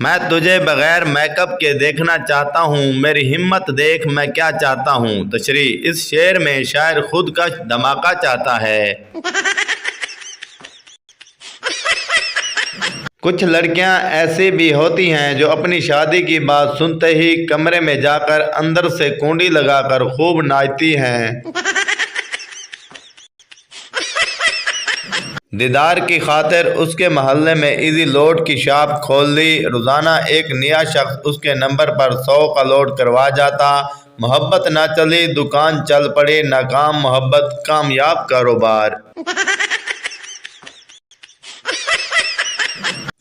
میں تجھے بغیر میک اپ کے دیکھنا چاہتا ہوں، میری ہمت دیکھ میں کیا چاہتا ہوں۔ تشریح: اس شعر میں شاعر خود کا دھماکہ چاہتا ہے۔ کچھ لڑکیاں ایسی بھی ہوتی ہیں جو اپنی شادی کی بات سنتے ہی کمرے میں جا کر اندر سے کنڈی لگا کر خوب ناچتی ہیں۔ دیدار کی خاطر اس کے محلے میں ایزی لوڈ کی شاپ کھول لی۔ روزانہ ایک نیا شخص اس کے نمبر پر 100 کا لوڈ کروا جاتا۔ محبت نہ چلی، دکان چل پڑی۔ ناکام محبت، کامیاب کاروبار۔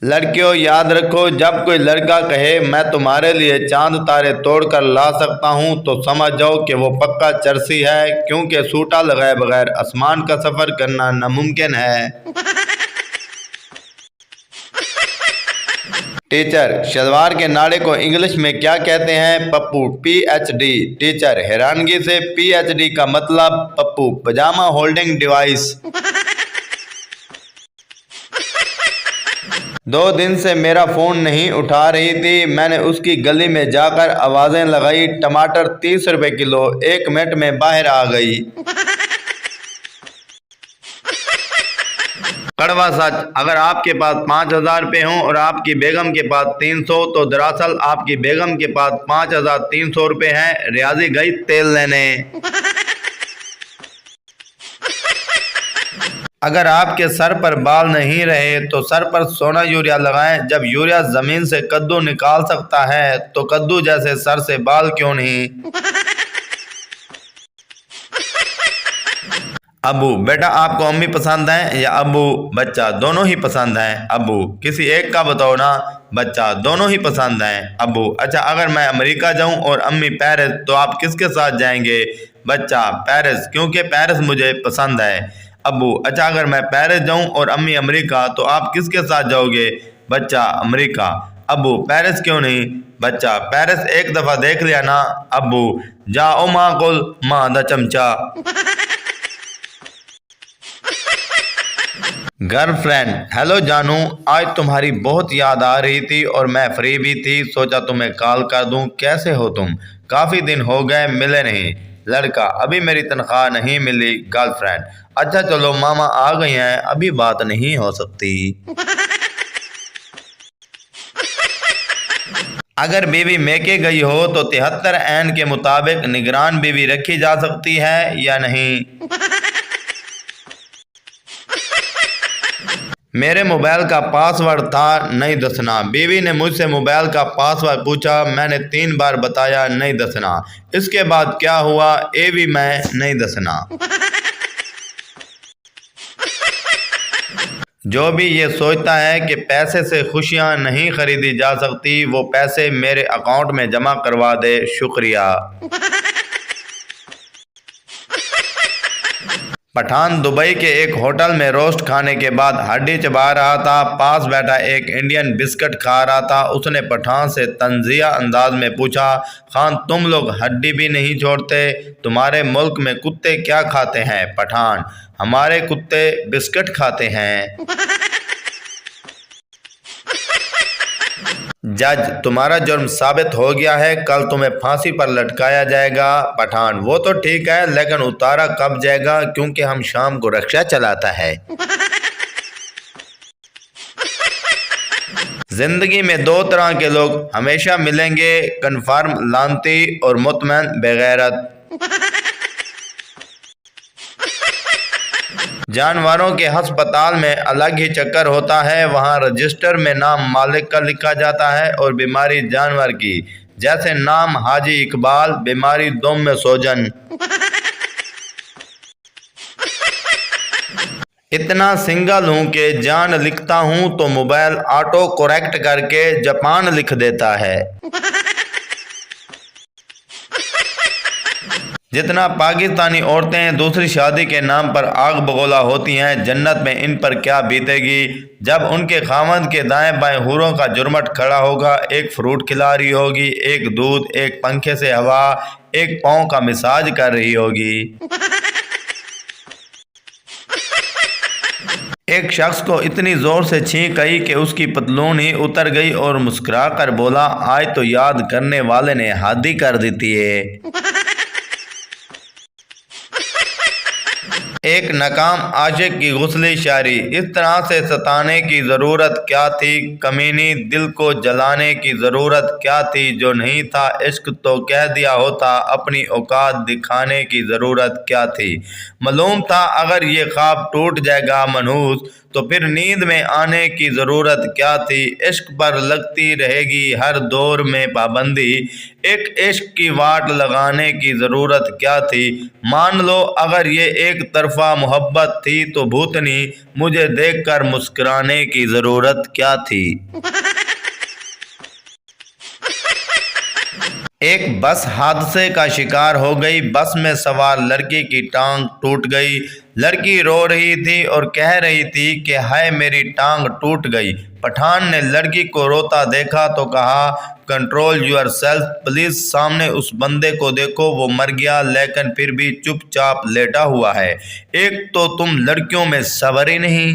لڑکیوں یاد رکھو، جب کوئی لڑکا کہے میں تمہارے لیے چاند تارے توڑ کر لا سکتا ہوں تو سمجھ جاؤ کہ وہ پکا چرسی ہے، کیونکہ سوٹا لگائے بغیر آسمان کا سفر کرنا ناممکن ہے۔ ٹیچر: شلوار کے ناڑے کو انگلش میں کیا کہتے ہیں؟ پپو، PhD۔ ٹیچر حیرانگی سے: PhD کا مطلب؟ پپو: پجامہ ہولڈنگ ڈیوائس۔ 2 دن سے میرا فون نہیں اٹھا رہی تھی، میں نے اس کی گلی میں جا کر آوازیں لگائی۔ ٹماٹر 30 روپے کلو، 1 منٹ میں باہر آ گئی۔ کڑوا سچ: اگر آپ کے پاس 5000 روپے ہوں اور آپ کی بیگم کے پاس 300 تو دراصل آپ کی بیگم کے پاس 5300 روپے ہیں۔ ریاضی گئی تیل لینے۔ اگر آپ کے سر پر بال نہیں رہے تو سر پر سونا یوریا لگائیں۔ جب یوریا زمین سے کدو نکال سکتا ہے تو کدو جیسے سر سے بال کیوں نہیں؟ ابو: بیٹا آپ کو امی پسند ہیں یا ابو؟ بچہ: دونوں ہی پسند ہیں۔ ابو: کسی ایک کا بتاؤ نا۔ بچہ: دونوں ہی پسند ہیں۔ ابو: اچھا اگر میں امریکہ جاؤں اور امی پیرس تو آپ کس کے ساتھ جائیں گے؟ بچہ: پیرس، کیونکہ پیرس مجھے پسند ہے۔ ابو: اچھا اگر میں پیرس جاؤں اور امی امریکہ تو آپ کس کے ساتھ جاؤ گے؟ بچہ: امریکہ۔ ابو: پیرس کیوں نہیں؟ بچہ: پیرس ایک دفعہ دیکھ لیا نا۔ ابو: جا او ماں کول، ماں دا چمچا۔ گرل فرینڈ: ہیلو جانو، آج تمہاری بہت یاد آ رہی تھی اور میں فری بھی تھی، سوچا تمہیں کال کر دوں۔ کیسے ہو تم؟ کافی دن ہو گئے ملے نہیں۔ لڑکا: ابھی میری تنخواہ نہیں ملی۔ گرل فرینڈ: اچھا چلو ماما آ گئی ہیں، ابھی بات نہیں ہو سکتی۔ اگر بیوی میکے گئی ہو تو 73 عین کے مطابق نگران بیوی رکھی جا سکتی ہے یا نہیں؟ میرے موبائل کا پاس ورڈ تھا نہیں دسنا۔ بیوی نے مجھ سے موبائل کا پاس ورڈ پوچھا، میں نے 3 بار بتایا نہیں دسنا۔ اس کے بعد کیا ہوا؟ اے بھی میں نہیں دسنا۔ جو بھی یہ سوچتا ہے کہ پیسے سے خوشیاں نہیں خریدی جا سکتی، وہ پیسے میرے اکاؤنٹ میں جمع کروا دے، شکریہ۔ پٹھان دبئی کے ایک ہوٹل میں روسٹ کھانے کے بعد ہڈی چبا رہا تھا۔ پاس بیٹھا ایک انڈین بسکٹ کھا رہا تھا۔ اس نے پٹھان سے طنزیہ انداز میں پوچھا، خان تم لوگ ہڈی بھی نہیں چھوڑتے، تمہارے ملک میں کتے کیا کھاتے ہیں؟ پٹھان: ہمارے کتے بسکٹ کھاتے ہیں۔ جج: تمہارا جرم ثابت ہو گیا ہے، کل تمہیں پھانسی پر لٹکایا جائے گا۔ پٹھان: وہ تو ٹھیک ہے لیکن اتارا کب جائے گا، کیونکہ ہم شام کو رکشہ چلاتا ہے۔ زندگی میں 2 طرح کے لوگ ہمیشہ ملیں گے، کنفرم لعنتی اور مطمئن بغیرت۔ جانوروں کے ہسپتال میں الگ ہی چکر ہوتا ہے، وہاں رجسٹر میں نام مالک کا لکھا جاتا ہے اور بیماری جانور کی، جیسے نام حاجی اقبال، بیماری دم میں سوجن۔ اتنا سنگل ہوں کہ جان لکھتا ہوں تو موبائل آٹو کریکٹ کر کے جاپان لکھ دیتا ہے۔ جتنا پاکستانی عورتیں دوسری شادی کے نام پر آگ بگولا ہوتی ہیں، جنت میں ان پر کیا بیتے گی، جب ان کے خاوند کے دائیں بائیں حوروں کا جرمٹ کھڑا ہوگا، ایک فروٹ کھلا رہی ہوگی، ایک دودھ، ایک پنکھے سے ہوا، ایک پاؤں کا مساج کر رہی ہوگی۔ ایک شخص کو اتنی زور سے چھینک آئی کہ اس کی پتلون ہی اتر گئی اور مسکرا کر بولا، آج تو یاد کرنے والے نے حد ہی کر دیتی ہے۔ ایک ناکام عاشق کی غزلی شاعری۔ اس طرح سے ستانے کی ضرورت کیا تھی، کمینی دل کو جلانے کی ضرورت کیا تھی، جو نہیں تھا عشق تو کہہ دیا ہوتا، اپنی اوقات دکھانے کی ضرورت کیا تھی۔ معلوم تھا اگر یہ خواب ٹوٹ جائے گا منحوس تو پھر نیند میں آنے کی ضرورت کیا تھی، عشق پر لگتی رہے گی ہر دور میں پابندی، ایک عشق کی واٹ لگانے کی ضرورت کیا تھی، مان لو اگر یہ ایک طرفہ محبت تھی تو بھوتنی، مجھے دیکھ کر مسکرانے کی ضرورت کیا تھی۔ ایک بس حادثے کا شکار ہو گئی، بس میں سوار لڑکی کی ٹانگ ٹوٹ گئی، لڑکی رو رہی تھی اور کہہ رہی تھی کہ ہائے میری ٹانگ ٹوٹ گئی۔ پٹھان نے لڑکی کو روتا دیکھا تو کہا، کنٹرول یور سیلف پلیز، سامنے اس بندے کو دیکھو، وہ مر گیا لیکن پھر بھی چپ چاپ لیٹا ہوا ہے، ایک تو تم لڑکیوں میں صبر ہی نہیں۔